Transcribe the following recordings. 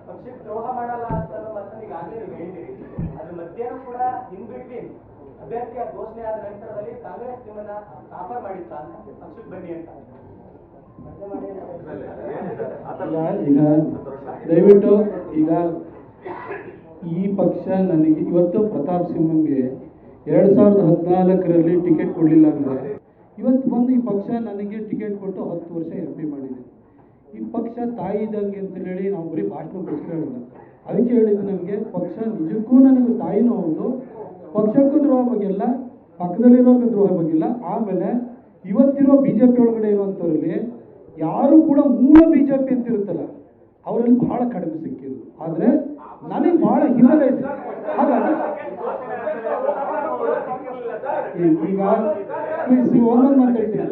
ಪಕ್ಷಕ್ಕೆ ದ್ರೋಹ ಮಾಡಲ್ಲ ಅಂತ ಮಾತನ್ನ ಈಗಾಗಲೇ ನೀವು ಹೇಳಿದ್ದೀರಿ. ಅದ್ರ ಮಧ್ಯಾಹ್ನ ಕೂಡ ಇನ್ ಬಿಟ್ವೀನ್ ಅಭ್ಯರ್ಥಿಯ ಘೋಷಣೆ ಆದ ನಂತರದಲ್ಲಿ ಕಾಂಗ್ರೆಸ್ ನಿಮ್ಮನ್ನ ಆಫರ್ ಮಾಡಿತ್ತ ಅಂತ ಪಕ್ಷಕ್ಕೆ ಬನ್ನಿ ಅಂತ. ಈಗ ದಯವಿಟ್ಟು ಈಗ ಈ ಪಕ್ಷ ನನಗೆ ಇವತ್ತು ಪ್ರತಾಪ್ ಸಿಂಹಂಗೆ 2014ರಲ್ಲಿ ಟಿಕೆಟ್ ಕೊಡಲಿಲ್ಲ ಅಂದರೆ ಇವತ್ತು ಬಂದು ಈ ಪಕ್ಷ ನನಗೆ ಟಿಕೆಟ್ ಕೊಟ್ಟು 10 ವರ್ಷ MP ಮಾಡಿದೆ. ಈ ಪಕ್ಷ ತಾಯಿ ಇದ್ದಂಗೆ ಅಂತ ಹೇಳಿ ನಾವು ಬರೀ ಭಾಷಣಕ್ಕೋಸ್ಕರ ಹೇಳಿಲ್ಲ. ಅದಕ್ಕೆ ಹೇಳಿದ್ದು ನನಗೆ ಪಕ್ಷ ನಿಜಕ್ಕೂ ನನಗೆ ತಾಯಿನೂ ಹೌದು, ಪಕ್ಷಕ್ಕೂ ದ್ರೋಹ ಬಗೆಲ್ಲ, ಪಕ್ಕದಲ್ಲಿರೋರ್ಗೆ ದ್ರೋಹ ಬಗೆಲ್ಲ. ಆಮೇಲೆ ಇವತ್ತಿರೋ BJP ಒಳಗಡೆ ಇರುವಂಥವ್ರಲ್ಲಿ ಯಾರು ಕೂಡ ಮೂಲ BJP ಅಂತ ಇರುತ್ತಲ್ಲ ಅವರಲ್ಲಿ ಬಹಳ ಕಡಿಮೆ ಸಿಕ್ಕಿರೋದು. ಆದರೆ ನನಗೆ ಬಹಳ ಹಿನ್ನೆಲೆ ಇದೆ. ಹಾಗಾಗಿ ಈಗ ಒಂದೊಂದು ಮಾತಾಡ್ತೀನಿ.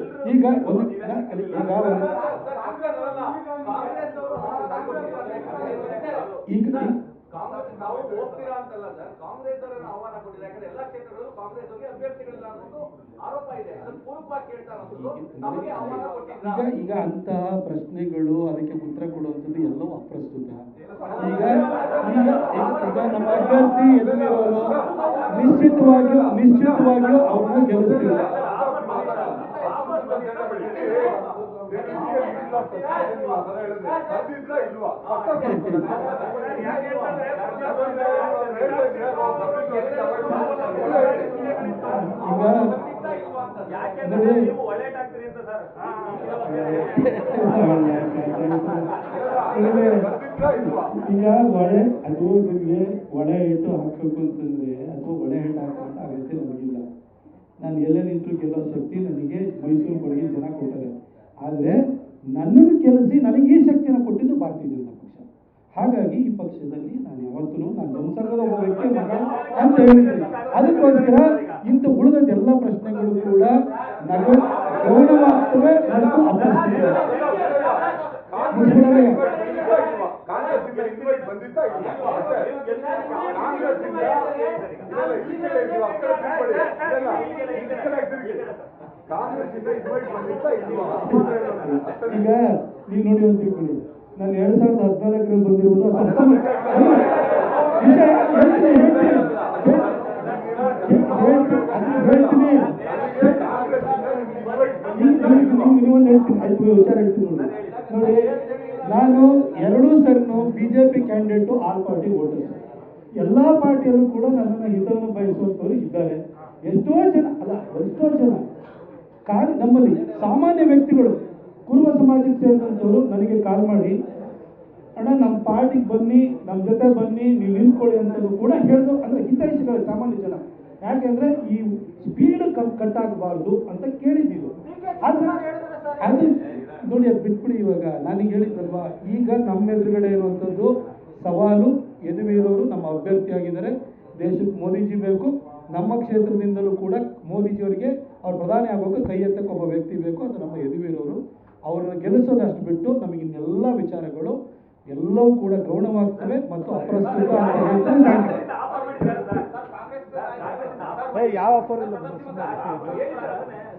ಈಗ ನಾವು ಹೋಗ್ತೀರಾ ಅಂತಲ್ಲ ಸರ್, ಕಾಂಗ್ರೆಸ್ ಅವರನ್ನು ಆಹ್ವಾನ ಕೊಟ್ಟಿದ್ದಾರೆ. ಯಾಕಂದ್ರೆ ಎಲ್ಲ ಕ್ಷೇತ್ರಗಳು ಕಾಂಗ್ರೆಸ್ ಅವರಿಗೆ ಅಭ್ಯರ್ಥಿಗಳಿಲ್ಲ ಅನ್ನೋದು ಆರೋಪ ಇದೆ. ಅದನ್ನು ಪೂರ್ವಕವಾಗಿ ಕೇಳ್ತಾ ಇರೋದು. ಈಗ ಅಂತಹ ಪ್ರಶ್ನೆಗಳು ಅದಕ್ಕೆ ಉತ್ತರ ಕೊಡುವಂಥದ್ದು ಎಲ್ಲವೂ ಅಪ್ರಸ್ತುತ. ಈಗ ನಮ್ಮ ಅಭ್ಯರ್ಥಿ ಎದುರಿರೋರು ನಿಶ್ಚಿತವಾಗಿಯೂ ಅವ್ರನ್ನ ಗೆಲ್ಲಿಸ್ತೀವಿ. ಈಗ ಒಳೆ ಅದು ನಿಮಗೆ ಒಳೆ ಇಟ್ಟು ಹಾಕಬೇಕು ಅಂತಂದ್ರೆ ಅಥವಾ ಒಳೆ ಹಿಟ್ಟು ಹಾಕುವಂತ ಅಗತ್ಯ ನನಗಿಲ್ಲ. ನಾನು ಎಲ್ಲೇ ನಿಂತರೂ ಗೆಲ್ಲೋ ಶಕ್ತಿ ನನಗೆ ಮೈಸೂರು ಕೊಡಗಿ ಜನ ಕೊಟ್ಟರೆ. ಆದರೆ ನನ್ನನ್ನು ಕೆಲಸಿ ನನಗೆ ಈ ಶಕ್ತಿಯನ್ನು ಕೊಟ್ಟಿದ್ದು ಭಾರತೀಯ ಜನತಾ ಪಕ್ಷ. ಹಾಗಾಗಿ ಈ ಪಕ್ಷದಲ್ಲಿ ನಾನು ಯಾವತ್ತೂ ನಾನು ಸಂಸರ್ಗದ ಒಬ್ಬ ವ್ಯಕ್ತಿ ಮಗ ಅಂತ ಹೇಳಿದ್ದೀನಿ. ಅದಕ್ಕೋಸ್ಕರ ಇಂಥ ಉಳಿದದೆಲ್ಲ ಪ್ರಶ್ನೆಗಳು ಕೂಡ ಗೌರವಾಗ್ತವೆ ಮತ್ತು ಅಪ್ರಸ್ತುತ. ಈಗ ನೀವು ನೋಡಿ ಅಂತ ತಿಳ್ಕೊಳ್ಳಿ, ನಾನು 2014ರಲ್ಲಿ ಬಂದಿರುವುದು ಹೇಳ್ತೀನಿ. ಆಯ್ತು, ವಿಚಾರ ಹೇಳ್ತೀನಿ ನೋಡಿ. ನಾನು 2 ಸರಿನೂ BJP candidate all party voters. ಎಲ್ಲ ಪಾರ್ಟಿಯಲ್ಲೂ ಕೂಡ ನನ್ನನ್ನು ಹಿತವನ್ನು ಬಯಸುವಂಥವ್ರು ಇದ್ದಾರೆ. ಎಷ್ಟೋ ಜನ ನಮ್ಮಲ್ಲಿ ಸಾಮಾನ್ಯ ವ್ಯಕ್ತಿಗಳು ಕುರುಬ ಸಮಾಜಕ್ಕೆ ಸೇರಿದಂಥವ್ರು ನನಗೆ ಕಾಲ್ ಮಾಡಿ, ಅಣ್ಣ ನಮ್ಮ ಪಾರ್ಟಿಗೆ ಬನ್ನಿ, ನಮ್ಮ ಜೊತೆ ಬನ್ನಿ, ನೀವು ನಿಂತ್ಕೊಳ್ಳಿ ಅಂತಲೂ ಕೂಡ ಹೇಳಿದ್ರು. ಅಂದರೆ ಹಿತೈಷಿಗಳು ಸಾಮಾನ್ಯ ಜನ. ಯಾಕೆಂದ್ರೆ ಈ ಸ್ಪೀಡ್ ಕಟ್ಟಾಗಬಾರ್ದು ಅಂತ ಕೇಳಿದ್ದೀವಿ. ಅದು ನೋಡಿ, ಅದು ಬಿಟ್ಬಿಡಿ. ಇವಾಗ ನಾನೀಗ ಹೇಳಿದ್ದಲ್ವಾ, ಈಗ ನಮ್ಮ ಎದುರುಗಡೆ ಇರುವಂಥದ್ದು ಸವಾಲು ಯದುವೀರವರು ನಮ್ಮ ಅಭ್ಯರ್ಥಿಯಾಗಿದ್ದಾರೆ. ದೇಶಕ್ಕೆ ಮೋದಿಜಿ ಬೇಕು. ನಮ್ಮ ಕ್ಷೇತ್ರದಿಂದಲೂ ಕೂಡ ಮೋದಿಜಿಯವರಿಗೆ ಅವ್ರು ಪ್ರಧಾನಿ ಆಗೋಕೆ ಕೈ ಎತ್ತಕ್ಕೆ ಒಬ್ಬ ವ್ಯಕ್ತಿ ಬೇಕು. ಅದು ನಮ್ಮ ಯದುವೀರವರು. ಅವ್ರನ್ನ ಗೆಲ್ಲಿಸೋದಷ್ಟು ಬಿಟ್ಟು ನಮಗಿನ್ನೆಲ್ಲ ವಿಚಾರಗಳು ಎಲ್ಲವೂ ಕೂಡ ಗೌಣವಾಗ್ತವೆ ಮತ್ತು ಅಪ್ರಸ್ತುತ ಅಂತ ಹೇಳ್ತಾರೆ. ಯಾವ ಆಫರ್ ಇಲ್ಲ.